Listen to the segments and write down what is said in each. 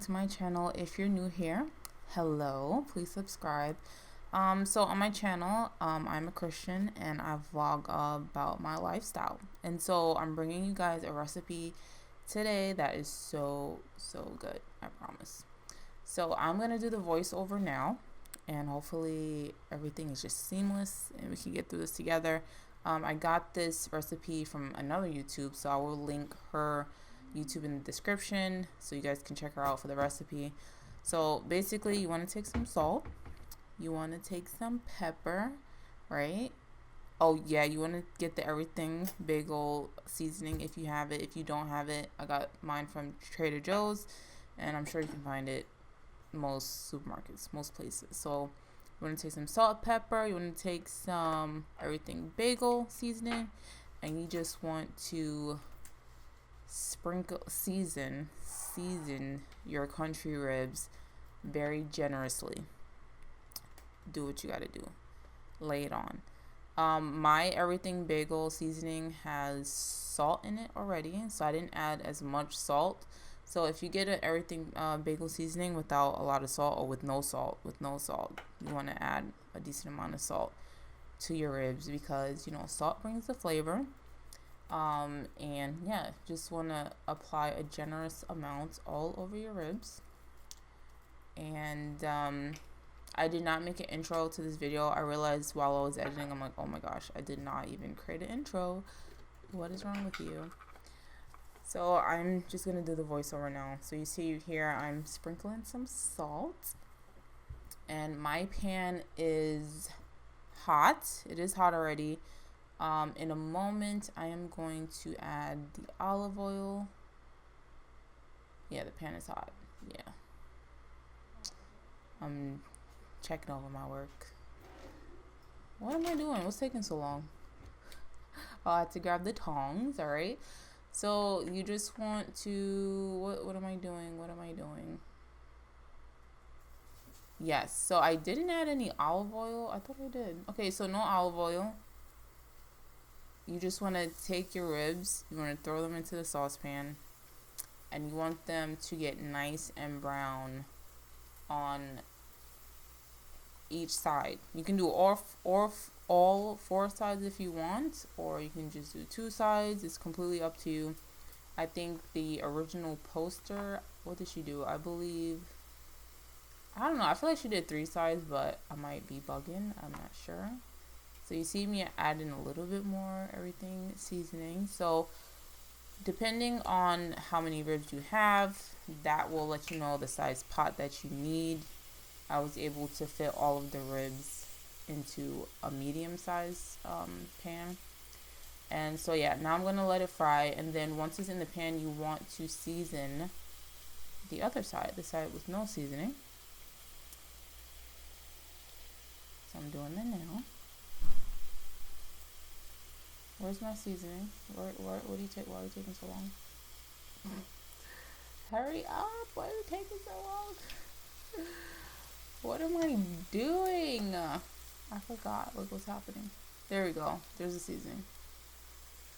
to my channel. If you're new here, hello, please subscribe. So on my channel, I'm a Christian and I vlog about my lifestyle. And so I'm bringing you guys a recipe today that is so good, I promise. So I'm going to do the voiceover now, and hopefully everything is just seamless and we can get through this together. I got this recipe from another YouTube, so I will link her YouTube in the description so you guys can check her out for the recipe. So basically, you want to take some salt, you want to take some pepper, right? Oh yeah, you want to get the everything bagel seasoning if you have it. If you don't have it, I got mine from Trader Joe's, and I'm sure you can find it most supermarkets, most places. So you want to take some salt, pepper, you want to take some everything bagel seasoning, and you just want to season your country ribs very generously. Do what you got to do. Lay it on. My everything bagel seasoning has salt in it already, so I didn't add as much salt. So if you get an everything bagel seasoning without a lot of salt, or with no salt, you want to add a decent amount of salt to your ribs, because salt brings the flavor. And yeah, just want to apply a generous amount all over your ribs. And I did not make an intro to this video. I realized while I was editing, I'm like, oh my gosh, I did not even create an intro. What is wrong with you? So I'm just gonna do the voiceover now. So you see here, I'm sprinkling some salt, and my pan is hot. It is hot already. In a moment, I am going to add the olive oil. Yeah, the pan is hot. Yeah. I'm checking over my work. What am I doing? What's taking so long? I had to grab the tongs, alright? So you just want to, what am I doing? Yes, so I didn't add any olive oil. I thought I did. Okay, so no olive oil. You just want to take your ribs, you want to throw them into the saucepan, and you want them to get nice and brown on each side. You can do all four sides if you want, or you can just do two sides. It's completely up to you. I think the original poster, what did she do? I don't know. I feel like she did three sides, but I might be bugging. I'm not sure. So you see me adding a little bit more everything seasoning. So depending on how many ribs you have, that will let you know the size pot that you need. I was able to fit all of the ribs into a medium size pan. And so yeah, now I'm going to let it fry, and then once it's in the pan, you want to season the other side, the side with no seasoning. So I'm doing that now. Where's my seasoning? What do you take? Why are you taking so long? Hurry up! Why are you taking so long? What am I doing? I forgot. Look what's happening. There we go. There's the seasoning.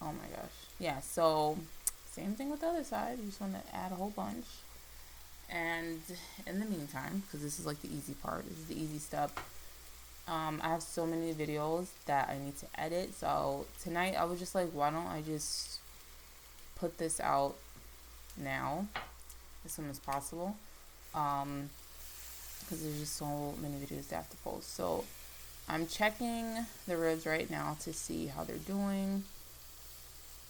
Oh my gosh. Yeah, so same thing with the other side. You just want to add a whole bunch. And in the meantime, because this is like the easy part, this is the easy step. I have so many videos that I need to edit. So tonight I was just like, why don't I just put this out now as soon as possible? Because there's just so many videos that I have to post. So I'm checking the ribs right now to see how they're doing.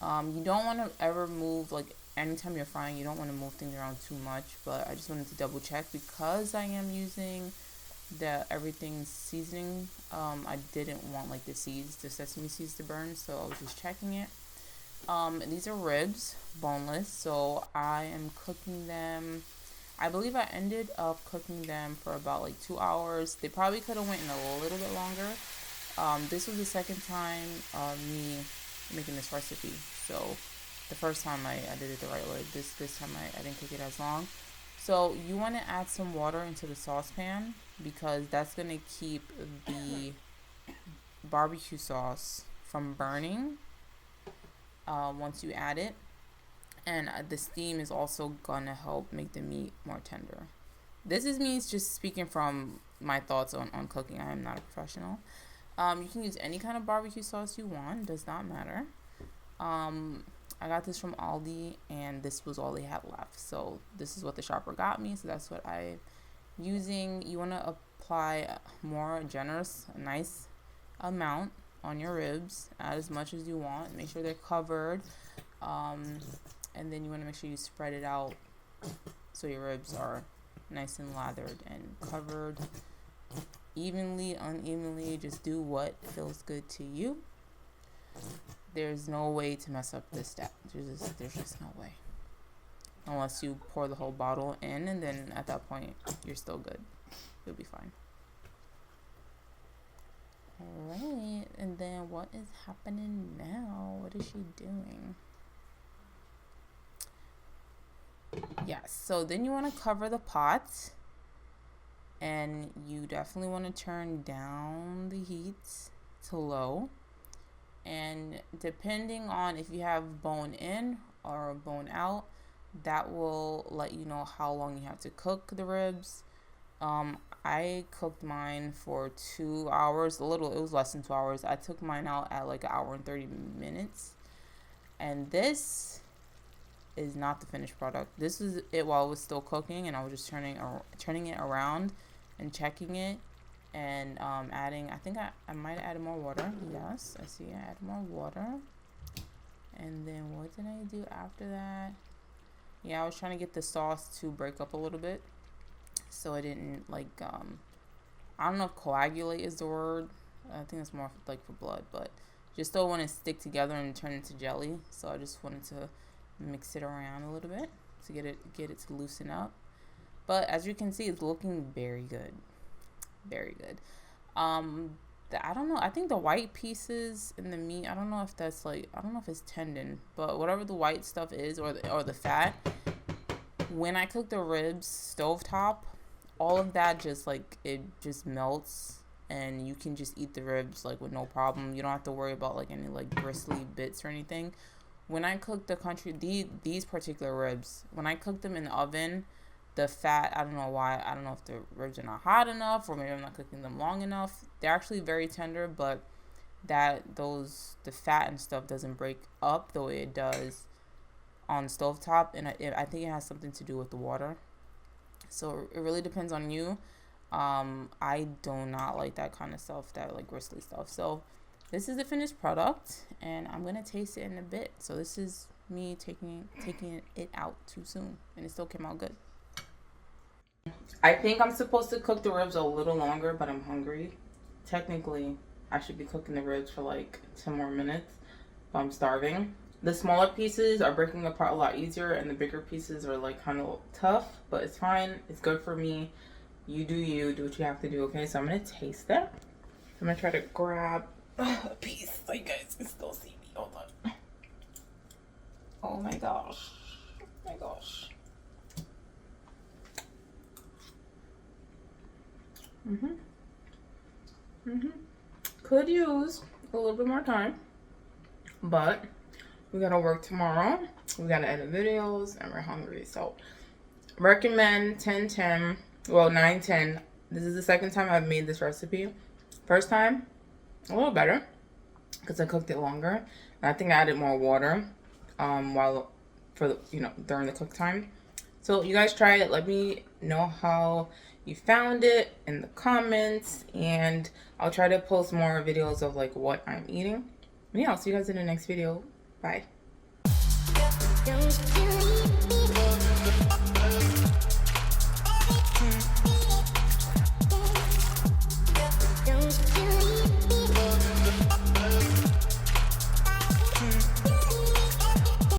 You don't want to ever move, like anytime you're frying, you don't want to move things around too much, but I just wanted to double check because I am using the everything seasoning. I didn't want like the sesame seeds to burn, so I was just checking it. These are ribs, boneless, so I am cooking them. I believe I ended up cooking them for about like 2 hours. They probably could have went in a little bit longer. This was the second time me making this recipe. So the first time I did it the right way. This time I didn't cook it as long. So you want to add some water into the saucepan, because that's going to keep the barbecue sauce from burning once you add it. And the steam is also gonna help make the meat more tender. This is me just speaking from my thoughts on cooking. I am not a professional. You can use any kind of barbecue sauce you want. Does not matter. I got this from Aldi, and this was all they had left. So this is what the shopper got me. So that's what I'm using. You want to apply more generous, a nice amount on your ribs. Add as much as you want. Make sure they're covered. And then you want to make sure you spread it out so your ribs are nice and lathered and covered evenly, unevenly. Just do what feels good to you. There's no way to mess up this step. There's just no way. Unless you pour the whole bottle in, and then at that point, you're still good. You'll be fine. Alright, and then what is happening now? What is she doing? Yes, so then you want to cover the pot, and you definitely want to turn down the heat to low. And depending on if you have bone in or bone out, that will let you know how long you have to cook the ribs. I cooked mine for 2 hours. It was less than 2 hours. I took mine out at like 1 hour and 30 minutes. And this is not the finished product. This is it while it was still cooking, and I was just turning it around and checking it, and adding, I think I might have added more water. Yes, I see I added more water. And then what did I do after that? Yeah, I was trying to get the sauce to break up a little bit, so I didn't like I don't know if coagulate is the word. I think it's more like for blood, but just don't want to stick together and turn into jelly. So I just wanted to mix it around a little bit to get it to loosen up. But as you can see, it's looking very good. Very good. I don't know. I think the white pieces in the meat, I don't know if that's like, I don't know if it's tendon, but whatever the white stuff is, or the fat, when I cook the ribs stovetop, all of that just like, it just melts, and you can just eat the ribs like with no problem. You don't have to worry about like any like bristly bits or anything. When I cook these particular ribs, when I cook them in the oven, the fat, I don't know why. I don't know if the ribs are not hot enough, or maybe I'm not cooking them long enough. They're actually very tender, but the fat and stuff doesn't break up the way it does on stovetop, and I think it has something to do with the water. So it really depends on you. I do not like that kind of stuff, that like gristly stuff. So this is the finished product, and I'm gonna taste it in a bit. So this is me taking it out too soon, and it still came out good. I think I'm supposed to cook the ribs a little longer, but I'm hungry. Technically, I should be cooking the ribs for like 10 more minutes, but I'm starving. The smaller pieces are breaking apart a lot easier, and the bigger pieces are like kind of tough, but it's fine. It's good for me. You do what you have to do, okay? So I'm gonna taste it. I'm gonna try to grab a piece so you guys can still see me. Hold on. Oh my gosh. Oh my gosh. Could use a little bit more time, but we gotta work tomorrow. We gotta edit videos, and we're hungry. So recommend 10-10, well 9-10. This is the second time I've made this recipe. First time, a little better because I cooked it longer, and I think I added more water during the cook time. So you guys try it. Let me know how you found it in the comments, and I'll try to post more videos of like what I'm eating. And yeah, I'll see you guys in the next video. Bye. Don't you leave me.